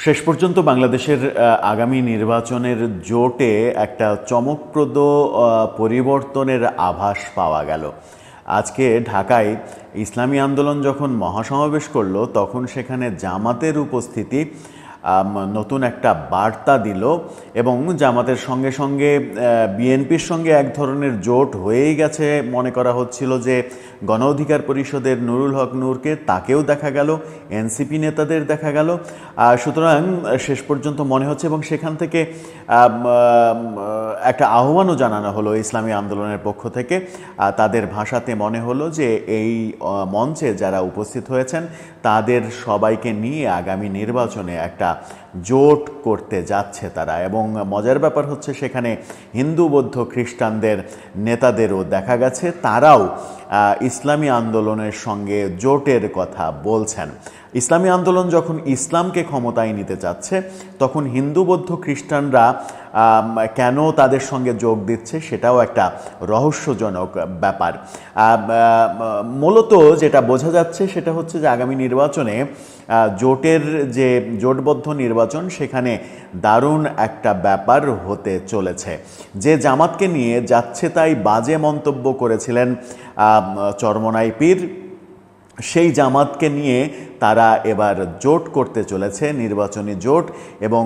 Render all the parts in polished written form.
শেষ পর্যন্ত বাংলাদেশের আগামী নির্বাচনের জোটে একটা চমকপ্রদ পরিবর্তনের আভাস পাওয়া গেল। আজকে ঢাকায় ইসলামী আন্দোলন যখন মহাসমাবেশ করলো তখন সেখানে জামাতের উপস্থিতি নতুন একটা বার্তা দিল এবং জামাতের সঙ্গে সঙ্গে বিএনপির সঙ্গে এক ধরনের জোট হয়েই গেছে মনে করা হচ্ছিল যে গণ অধিকার পরিষদের নুরুল হক নূরকে তাকেও দেখা গেল, এনসিপি নেতাদের দেখা গেল। সুতরাং শেষ পর্যন্ত মনে হচ্ছে এবং সেখান থেকে একটা আহ্বানও জানানো হলো ইসলামী আন্দোলনের পক্ষ থেকে। তাদের ভাষাতে মনে হলো যে এই মঞ্চে যারা উপস্থিত হয়েছেন তাদের সবাইকে নিয়ে আগামী নির্বাচনে একটা জোট করতে যাচ্ছে তারা। এবং মজার ব্যাপার হচ্ছে সেখানে হিন্দু বৌদ্ধ খ্রিস্টানদের নেতাদেরও দেখা গেছে, তারাও ইসলামী আন্দোলনের সঙ্গে জোটের কথা বলছেন। ইসলামী আন্দোলন যখন ইসলামকে ক্ষমতায় নিতে চাচ্ছে তখন হিন্দু বৌদ্ধ খ্রিস্টানরা কেন তাদের সঙ্গে যোগ দিচ্ছে সেটাও একটা রহস্যজনক ব্যাপার। মূলত যেটা বোঝা যাচ্ছে সেটা হচ্ছে যে আগামী নির্বাচনে জোটের যে জোটবদ্ধ নির্বাচন সেখানে দারুণ একটা ব্যাপার হতে চলেছে। যে জামাতকে নিয়ে যাচ্ছে তাই বাজে মন্তব্য করেছিলেন চরমনাই পীর, সেই জামাতকে নিয়ে তারা এবার জোট করতে চলেছে, নির্বাচনী জোট। এবং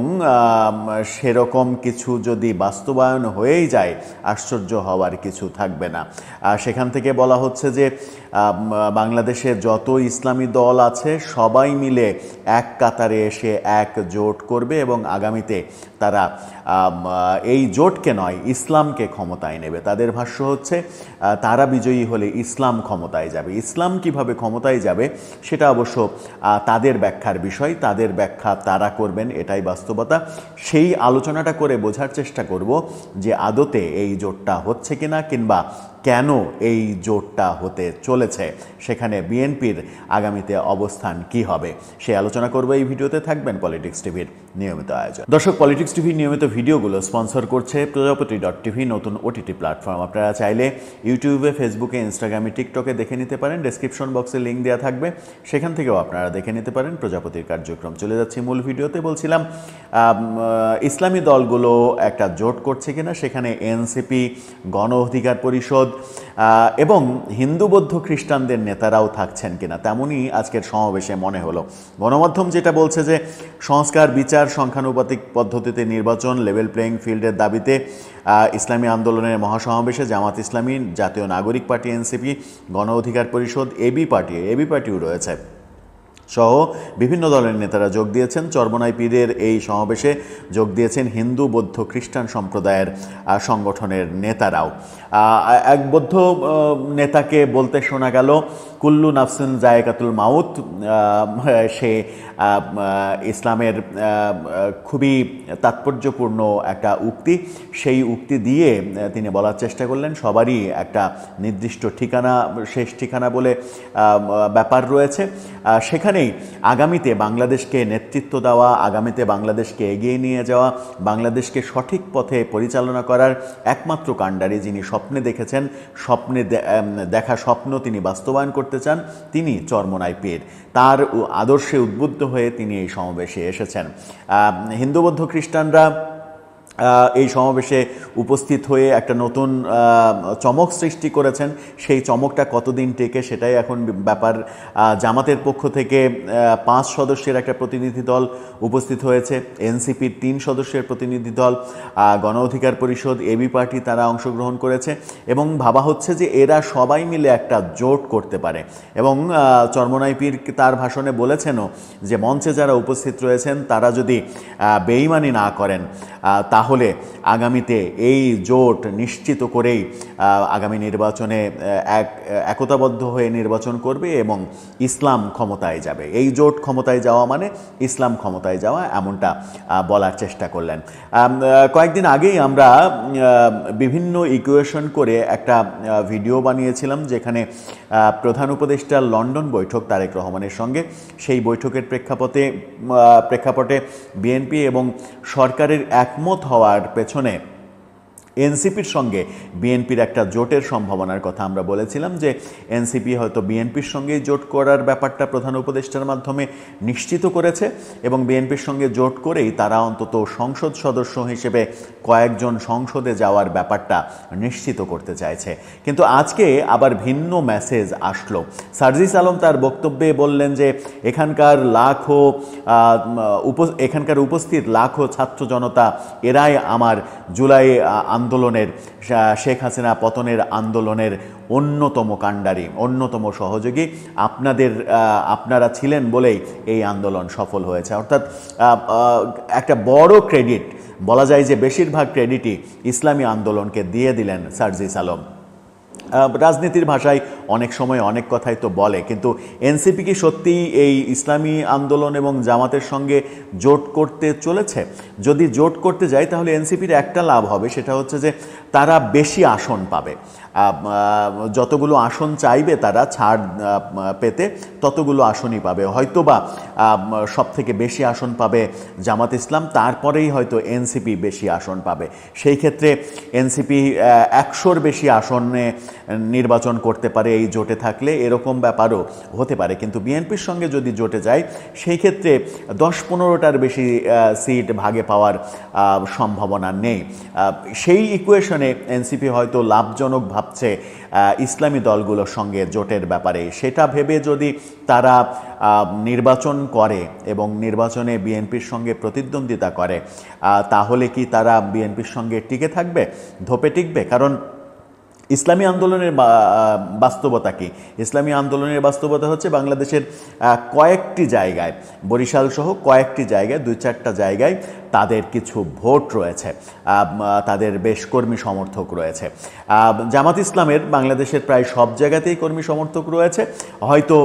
সেরকম কিছু যদি বাস্তবায়ন হয়েই যায় আশ্চর্য হওয়ার কিছু থাকবে না। সেখান থেকে বলা হচ্ছে যে বাংলাদেশে যত ইসলামী দল আছে সবাই মিলে এক কাতারে এসে এক জোট করবে এবং আগামীতে তারা এই জোটকে নয় ইসলামকে ক্ষমতায় নেবে। তাদের ভাষ্য হচ্ছে তারা বিজয়ী হলে ইসলাম ক্ষমতায় যাবে। ইসলাম কিভাবে ক্ষমতায় যাবে সেটা অবশ্য তাদের ব্যাখ্যার বিষয়, তাদের ব্যাখ্যা তারা করবেন, এটাই বাস্তবতা। সেই আলোচনাটা করে বোঝার চেষ্টা করব যে আদতে এই জোটটা হচ্ছে কিনা কিংবা কেন এই জোটটা হতে চলেছে, সেখানে বিএনপির আগামীতে অবস্থান কি হবে সেই আলোচনা করব এই ভিডিওতে। থাকবেন পলিটিক্স টিভির নিয়মিত আয়োজন। দর্শক, পলিটিক্স টিভির নিয়মিত ভিডিওগুলো স্পন্সর করছে প্রজাপতি.টিভি, নতুন ওটিটি প্ল্যাটফর্ম। আপনারা চাইলে ইউটিউবে, ফেসবুকে, ইনস্টাগ্রামে, টিকটকে দেখে নিতে পারেন। ডেসক্রিপশন বক্সে লিঙ্ক দেওয়া থাকবে, সেখান থেকেও আপনারা দেখে নিতে পারেন প্রজাপতির কার্যক্রম। চলে যাচ্ছি মূল ভিডিওতে। বলছিলাম ইসলামী দলগুলো একটা জোট করছে কিনা, সেখানে এনসিপি, গণ অধিকার পরিষদ এবং হিন্দু বৌদ্ধ খ্রিস্টানদের নেতারাও থাকছেন কিনা তেমনই আজকের সমাবেশে মনে হলো। গণমাধ্যম যেটা বলছে যে সংস্কার, বিচার, সংখ্যানুপাতিক পদ্ধতিতে নির্বাচন, লেভেল প্লেয়িং ফিল্ডের দাবিতে ইসলামী আন্দোলনের মহাসমাবেশে জামাত ইসলামী, জাতীয় নাগরিক পার্টি এনসিপি, গণ অধিকার পরিষদ, এবি পার্টিও রয়েছে সহ বিভিন্ন দলের নেতারা যোগ দিয়েছেন। চরমনাই পীরের এই সমাবেশে যোগ দিয়েছেন হিন্দু বৌদ্ধ খ্রিস্টান সম্প্রদায়ের সংগঠনের নেতারাও। এক বৌদ্ধ নেতাকে বলতে শোনা গেল কুল্লু নাফসিন জায়েকাতুল মাউত। সে ইসলামের খুবই তাৎপর্যপূর্ণ একটা উক্তি, সেই উক্তি দিয়ে তিনি বলার চেষ্টা করলেন সবারই একটা নির্দিষ্ট ঠিকানা, শেষ ঠিকানা বলে ব্যাপার রয়েছে। সেখানেই আগামীতে বাংলাদেশকে নেতৃত্ব দেওয়া, আগামীতে বাংলাদেশকে এগিয়ে নিয়ে যাওয়া, বাংলাদেশকে সঠিক পথে পরিচালনা করার একমাত্র কাণ্ডারি, যিনি স্বপ্নে দেখেছেন, দেখা স্বপ্ন তিনি বাস্তবায়ন করতে চান, তিনি চরমনাই পীর। তার আদর্শে উদ্বুদ্ধ হয়ে তিনি এই সমাবেশে এসেছেন। হিন্দু বৌদ্ধ খ্রিস্টানরা এই সমাবেশে উপস্থিত হয়ে একটা নতুন চমক সৃষ্টি করেছেন। সেই চমকটা কতদিন টেকে সেটাই এখন ব্যাপার। জামাতের পক্ষ থেকে 5 সদস্যের একটা প্রতিনিধি দল উপস্থিত হয়েছে, এনসিপির 3 সদস্যের প্রতিনিধি দল, গণ অধিকার পরিষদ, এবি পার্টি তারা অংশগ্রহণ করেছে এবং ভাবা হচ্ছে যে এরা সবাই মিলে একটা জোট করতে পারে। এবং চরমনাই পীর তার ভাষণে বলেছেনও যে মঞ্চে যারা উপস্থিত রয়েছেন তারা যদি বেইমানি না করেন তাহলে আগামীতে এই জোট নিশ্চিত করেই আগামী নির্বাচনে একতাবদ্ধ হয়ে নির্বাচন করবে এবং ইসলাম ক্ষমতায় যাবে। এই জোট ক্ষমতায় যাওয়া মানে ইসলাম ক্ষমতায় যাওয়া, এমনটা বলার চেষ্টা করলেন। কয়েকদিন আগেই আমরা বিভিন্ন ইকুয়েশন করে একটা ভিডিও বানিয়েছিলাম যেখানে প্রধান উপদেষ্টা লন্ডন বৈঠক তারেক রহমানের সঙ্গে, সেই বৈঠকের প্রেক্ষাপটে বিএনপি এবং সরকারের একমত হওয়ার পেছনে এনসিপির সঙ্গে বিএনপির একটা জোটের সম্ভাবনার কথা আমরা বলেছিলাম যে এনসিপি হয়তো বিএনপির সঙ্গেই জোট করার ব্যাপারটা প্রধান উপদেষ্টার মাধ্যমে নিশ্চিত করেছে এবং বিএনপির সঙ্গে জোট করেই তারা অন্তত সংসদ সদস্য হিসেবে কয়েকজন সংসদে যাওয়ার ব্যাপারটা নিশ্চিত করতে চাইছে। কিন্তু আজকে আবার ভিন্ন মেসেজ আসলো। সার্জিস আলম তার বক্তব্যে বললেন যে এখানকার উপস্থিত লাখো ছাত্র জনতা এরাই আমার জুলাই আন্দোলনের, শেখ হাসিনা পতনের আন্দোলনের অন্যতম কাণ্ডারি, অন্যতম সহযোগী। আপনারা ছিলেন বলেই এই আন্দোলন সফল হয়েছে। অর্থাৎ একটা বড় ক্রেডিট, বলা যায় যে বেশিরভাগ ক্রেডিটই ইসলামী আন্দোলনকে দিয়ে দিলেন সার্জিস আলম। রাজনীতির ভাষায় অনেক সময় অনেক কথাই তো বলে, কিন্তু এনসিপি কি সত্যিই এই ইসলামী আন্দোলন এবং জামাতের সঙ্গে জোট করতে চলেছে? যদি জোট করতে যায় তাহলে এনসিপির একটা লাভ হবে, সেটা হচ্ছে যে তারা বেশি আসন পাবে। যতগুলো আসন চাইবে তারা ছাড় পেতে ততগুলো আসনই পাবে। হয়তোবা সব থেকে বেশি আসন পাবে জামাত ইসলাম, তারপরেই হয়তো এনসিপি বেশি আসন পাবে। সেই ক্ষেত্রে এনসিপি 100-র বেশি আসনে নির্বাচন করতে পারে এই জোটে থাকলে, এরকম ব্যাপারও হতে পারে। কিন্তু বিএনপির সঙ্গে যদি জোটে যায় সেই ক্ষেত্রে 10-15টার বেশি সিট ভাগে পাওয়ার সম্ভাবনা নেই। সেই ইকুয়েশনে এনসিপি হয়তো লাভজনক ভাবছে ইসলামী দলগুলোর সঙ্গে জোটের ব্যাপারে। সেটা ভেবে যদি তারা নির্বাচন করে এবং নির্বাচনে বিএনপির সঙ্গে প্রতিদ্বন্দ্বিতা করে, তাহলে কি তারা বিএনপির সঙ্গে টিকে থাকবে, ধোপে টিকবে? কারণ ইসলামী আন্দোলনের বাস্তবতা কি? ইসলামী আন্দোলনের বাস্তবতা হচ্ছে বাংলাদেশের কয়েকটি জায়গায়, বরিশাল সহ কয়েকটি জায়গায়, 2-4টা জায়গায় তাদের কিছু ভোট রয়েছে, তাদের বেশ কর্মী সমর্থক রয়েছে। জামাত ইসলামের বাংলাদেশের প্রায় সব জায়গাতেই কর্মী সমর্থক রয়েছে। হয়তো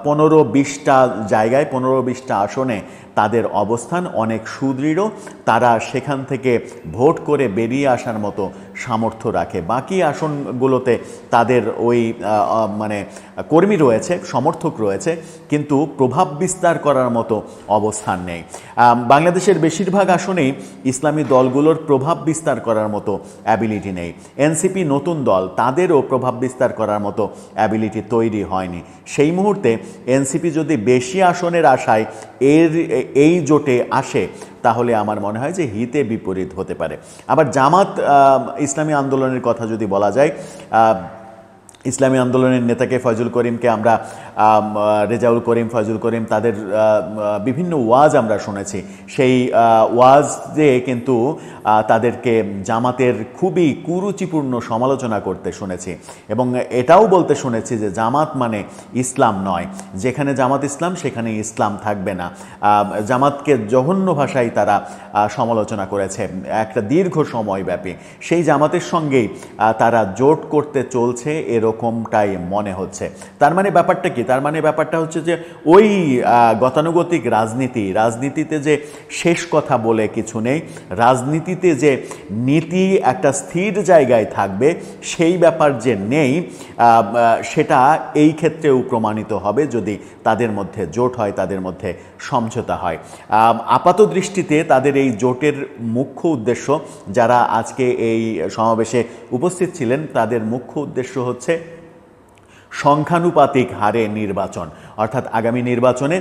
15-20টা জায়গায়, 15-20টা আসনে তাদের অবস্থান অনেক সুদৃঢ়, তারা সেখান থেকে ভোট করে বেরিয়ে আসার মতো সামর্থ্য রাখে। বাকি আসনগুলোতে তাদের ওই কর্মী রয়েছে, সমর্থক রয়েছে, কিন্তু প্রভাব বিস্তার করার মতো অবস্থান নেই। বাংলাদেশের বেশিরভাগ আসনেই ইসলামী দলগুলোর প্রভাব বিস্তার করার মতো অ্যাবিলিটি নেই। এনসিপি নতুন দল, তাদেরও প্রভাব বিস্তার করার মতো অ্যাবিলিটি তৈরি হয়নি। সেই মুহূর্তে এনসিপি যদি বেশি আসনের আশায় এই জোটে আসে, তাহলে আমার মনে হয় যে হিতে বিপরীত হতে পারে। আবার জামাত ইসলামী আন্দোলনের কথা যদি বলা যায়, ইসলামী আন্দোলনের নেতাকে ফয়জুল করিমকে আমরা, রেজাউল করিম, ফয়জুল করিম, তাদের বিভিন্ন ওয়াজ আমরা শুনেছি। সেই ওয়াজে কিন্তু তাদেরকে জামাতের খুবই কুরুচিপূর্ণ সমালোচনা করতে শুনেছি এবং এটাও বলতে শুনেছি যে জামাত মানে ইসলাম নয়, যেখানে জামাত ইসলাম সেখানে ইসলাম থাকবে না। জামাতকে জঘন্য ভাষায় তারা সমালোচনা করেছে একটা দীর্ঘ সময়ব্যাপী। সেই জামাতের সঙ্গেই তারা জোট করতে চলছে এরকমটাই মনে হচ্ছে। তার মানে ব্যাপারটা কি? তার মানে ব্যাপারটা হচ্ছে যে ওই গতানুগতিক রাজনীতিতে যে শেষ কথা বলে কিছু নেই, রাজনীতিতে যে নীতি একটা স্থির জায়গায় থাকবে সেই ব্যাপার যে নেই, সেটা এই ক্ষেত্রেও প্রমাণিত হবে যদি তাদের মধ্যে জোট হয়, তাদের মধ্যে সমঝোতা হয়। আপাত দৃষ্টিতে তাদের এই জোটের মুখ্য উদ্দেশ্য, যারা আজকে এই সমাবেশে উপস্থিত ছিলেন, তাদের মুখ্য উদ্দেশ্য হচ্ছে সংখ্যানুপাতিক হারে নির্বাচন, অর্থাৎ আগামী নির্বাচনে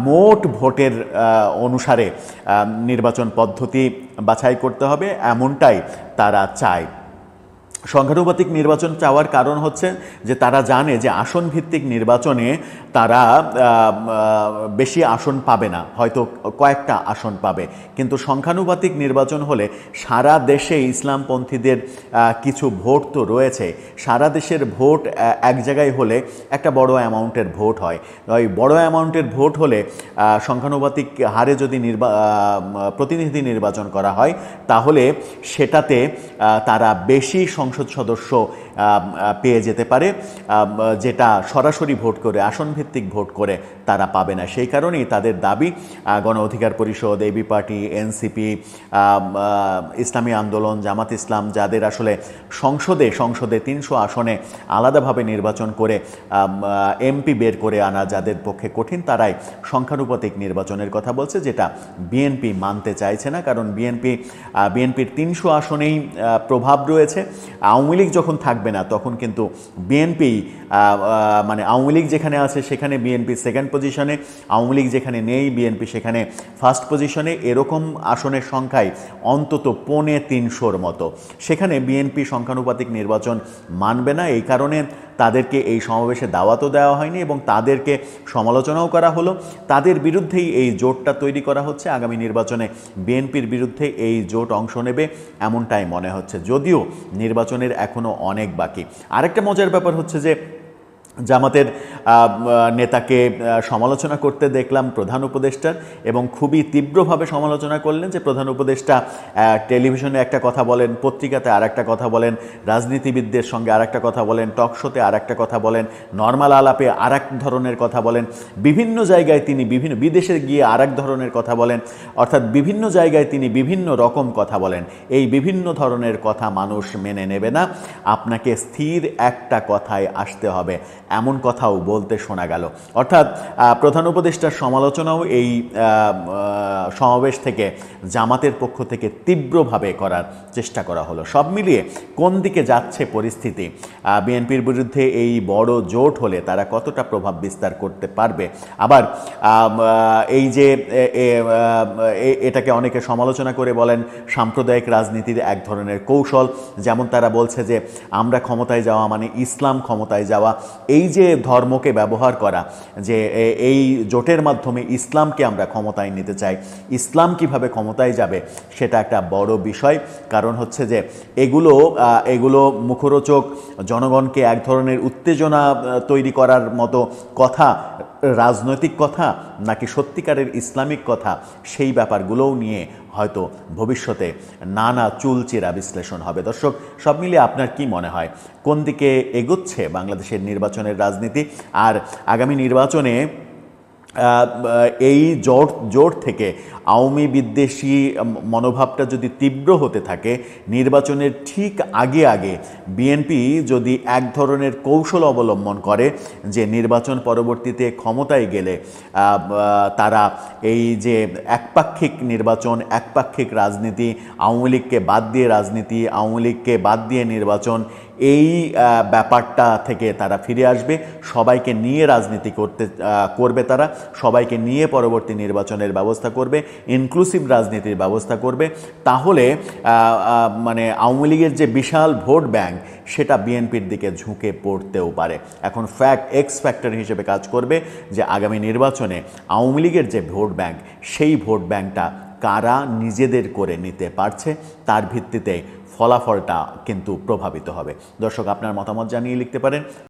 মোট ভোটের অনুসারে নির্বাচন পদ্ধতি বাছাই করতে হবে, এমনটাই তারা চায়। সংখ্যানুপাতিক নির্বাচন চাওয়ার কারণ হচ্ছে যে তারা জানে যে আসন ভিত্তিক নির্বাচনে তারা বেশি আসন পাবে না, হয়তো কয়েকটা আসন পাবে, কিন্তু সংখ্যানুপাতিক নির্বাচন হলে সারা দেশে ইসলামপন্থীদের কিছু ভোট তো রয়েছে, সারা দেশের ভোট এক জায়গায় হলে একটা বড় অ্যামাউন্টের ভোট হয়। ওই বড় অ্যামাউন্টের ভোট হলে সংখ্যানুপাতিক হারে যদি প্রতিনিধি নির্বাচন করা হয়, তাহলে সেটাতে তারা বেশি সংসদ সংসদ সদস্য পেয়ে যেতে পারে, যেটা সরাসরি ভোট করে আসনভিত্তিক ভোট করে তারা পাবে না। সেই কারণেই তাদের দাবি গণ অধিকার পরিষদ, এবি পার্টি, এনসিপি, ইসলামী আন্দোলন, জামাত ইসলাম, যাদের আসলে সংসদে 300 আসনে আলাদাভাবে নির্বাচন করে এমপি বের করে আনা যাদের পক্ষে কঠিন, তারাই সংখ্যানুপাতিক নির্বাচনের কথা বলছে, যেটা বিএনপি মানতে চাইছে না। কারণ বিএনপির 300 আসনেই প্রভাব রয়েছে। আওয়ামী লীগ যখন থাকবে না তখন কিন্তু বিএনপি, মানে আওয়ামী লীগ যেখানে আছে সেখানে বিএনপি সেকেন্ড পজিশনে, আওয়ামী লীগ যেখানে নেই বিএনপি সেখানে ফার্স্ট পজিশনে, এরকম আসনের সংখ্যায় অন্তত 350-র মতো। সেখানে বিএনপি সংখ্যানুপাতিক নির্বাচন মানবে না। এই কারণে তাদেরকে এই সমাবেশে দাওয়াতও দেওয়া হয়নি এবং তাদেরকে সমালোচনাও করা হলো। তাদের বিরুদ্ধেই এই জোটটা তৈরি করা হচ্ছে। আগামী নির্বাচনে বিএনপির বিরুদ্ধে এই জোট অংশ নেবে এমনটাই মনে হচ্ছে, যদিও নির্বাচনের এখনও অনেক বাকি। আরেকটা মজার ব্যাপার হচ্ছে যে জামাতের নেতাকে সমালোচনা করতে দেখলাম প্রধান উপদেষ্টার, এবং খুবই তীব্রভাবে সমালোচনা করলেন যে প্রধান উপদেষ্টা টেলিভিশনে একটা কথা বলেন, পত্রিকাতে আর একটা কথা বলেন, রাজনীতিবিদদের সঙ্গে আর একটা কথা বলেন, টক শোতে আর একটা কথা বলেন, নর্মাল আলাপে আর এক ধরনের কথা বলেন, বিভিন্ন জায়গায় তিনি বিদেশে গিয়ে আর এক ধরনের কথা বলেন, অর্থাৎ বিভিন্ন জায়গায় তিনি বিভিন্ন রকম কথা বলেন। এই বিভিন্ন ধরনের কথা মানুষ মেনে নেবে না, আপনাকে স্থির একটা কথায় আসতে হবে, এমন কথাও বলতে শোনা গেল। অর্থাৎ প্রধান উপদেষ্টার সমালোচনাও এই সমাবেশ থেকে জামাতের পক্ষ থেকে তীব্রভাবে করার চেষ্টা করা হলো। সব মিলিয়ে কোন দিকে যাচ্ছে পরিস্থিতি, বিএনপির বিরুদ্ধে এই বড় জোট হলে তারা কতটা প্রভাব বিস্তার করতে পারবে। আবার এই যে এটাকে অনেকে সমালোচনা করে বলেন সাম্প্রদায়িক রাজনীতির এক ধরনের কৌশল, যেমন তারা বলছে যে আমরা ক্ষমতায় যাওয়া মানে ইসলাম ক্ষমতায় যাওয়া। এই যে ধর্মকে ব্যবহার করা, যে এই জোটের মাধ্যমে ইসলামকে আমরা ক্ষমতায় নিতে চাই, ইসলাম কিভাবে ক্ষমতায় যাবে সেটা একটা বড় বিষয়। কারণ হচ্ছে যে এগুলো মুখরোচক, জনগণকে এক ধরনের উত্তেজনা তৈরি করার মতো কথা, রাজনৈতিক কথা নাকি সত্যিকারের ইসলামিক কথা, সেই ব্যাপারগুলোও নিয়ে হয়তো ভবিষ্যতে নানা চুলচেরা বিশ্লেষণ হবে। দর্শক, সব মিলিয়ে আপনার কি মনে হয় কোন দিকে এগোচ্ছে বাংলাদেশের নির্বাচনের রাজনীতি? আর আগামী নির্বাচনে এই জোট থেকে আওয়ামী বিদ্বেষী মনোভাবটা যদি তীব্র হতে থাকে, নির্বাচনের ঠিক আগে বিএনপি যদি এক ধরনের কৌশল অবলম্বন করে যে নির্বাচন পরবর্তীতে ক্ষমতায় গেলে তারা এই যে একপাক্ষিক নির্বাচন, একপাক্ষিক রাজনীতি, আওয়ামী লীগকে বাদ দিয়ে রাজনীতি, আওয়ামী লীগকে বাদ দিয়ে নির্বাচন, এই ব্যাপারটা থেকে তারা ফিরে আসবে, সবাইকে নিয়ে রাজনীতি করবে, তারা সবাইকে নিয়ে পরবর্তী নির্বাচনের ব্যবস্থা করবে, ইনক্লুসিভ রাজনীতির ব্যবস্থা করবে, তাহলে মানে আওয়ামী লীগের যে বিশাল ভোট ব্যাংক সেটা বিএনপির দিকে ঝুঁকে পড়তেও পারে। এখন এক্স ফ্যাক্টর হিসেবে কাজ করবে যে আগামী নির্বাচনে আওয়ামী লীগের যে ভোট ব্যাংক, সেই ভোট ব্যাংকটা কারা নিজেদের করে নিতে পারছে, তার ভিত্তিতে ফলাফলটা কিন্তু প্রভাবিত হবে। দর্শক, আপনার মতামত জানিয়ে লিখতে পারেন।